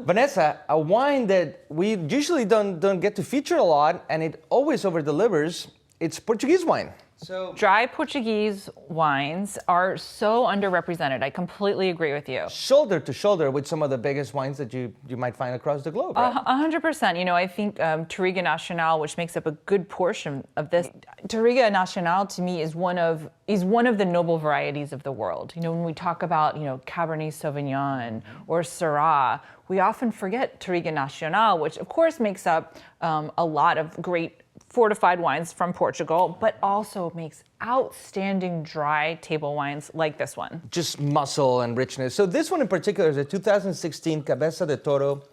Vanessa, a wine that we usually don't get to feature a lot, and it always over-delivers, it's Portuguese wine. So dry Portuguese wines are so underrepresented. I completely agree with you. shoulder to shoulder with some of the biggest wines that you might find across the globe, right? 100%. You know, I think Touriga Nacional, which makes up a good portion of this, Touriga Nacional to me is one of the noble varieties of the world. You know, when we talk about, you know, Cabernet Sauvignon or Syrah, we often forget Touriga Nacional, which of course makes up a lot of great fortified wines from Portugal, but also makes outstanding dry table wines like this one. Just muscle and richness. So this one in particular is a 2016 Cabeca de Toiro,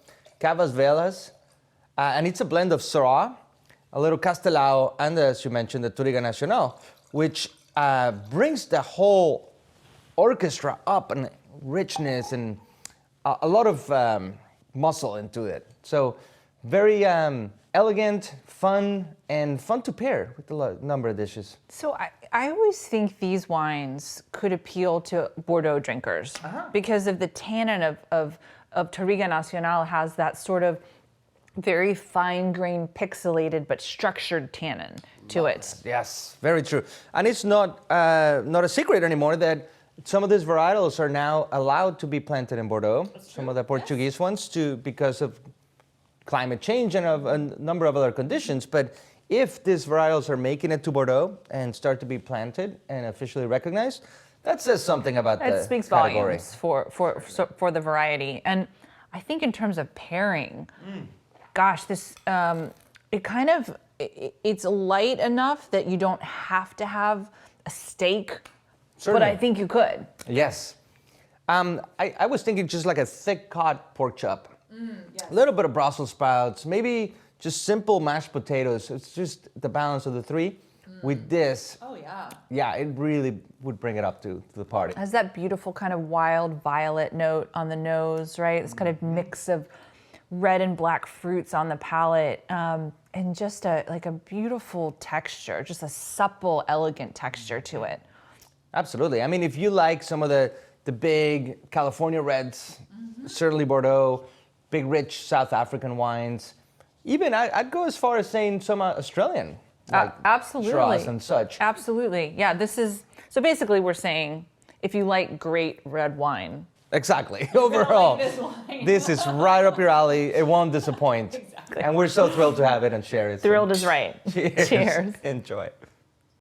Cavas Velhas, and it's a blend of Syrah, a little Castelao, and as you mentioned, the Touriga Nacional, which brings the whole orchestra up and richness and a lot of muscle into it. So very elegant, fun, and fun to pair with a number of dishes. So I always think these wines could appeal to Bordeaux drinkers because of the tannin of Touriga Nacional has that sort of very fine-grained, pixelated, but structured tannin to it. Yes, very true. And it's not a secret anymore that some of these varietals are now allowed to be planted in Bordeaux. Some of the Portuguese ones because of climate change and of a number of other conditions. But if these varietals are making it to Bordeaux and start to be planted and officially recognized, that says something about the category. It speaks volumes for the variety. And I think in terms of pairing, gosh, this it's light enough that you don't have to have a steak, Certainly. but I think you could. Yes. I was thinking just like a thick cod pork chop. Yes. A little bit of Brussels sprouts, maybe just simple mashed potatoes. It's just the balance of the three. With this, oh yeah, yeah, it really would bring it up to the party. It has that beautiful kind of wild violet note on the nose, right? This kind of mix of red and black fruits on the palate, and just a beautiful texture, just a supple, elegant texture to it. Absolutely. I mean, if you like some of the big California reds, certainly Bordeaux, big rich South African wines, even I'd go as far as saying some Australian. Like absolutely. Shiraz and such. Absolutely. Yeah, so basically we're saying if you like great red wine. Exactly. Overall, this is right up your alley. It won't disappoint. Exactly. And we're so thrilled to have it and share it. Thrilled is right. Cheers. Cheers. Enjoy.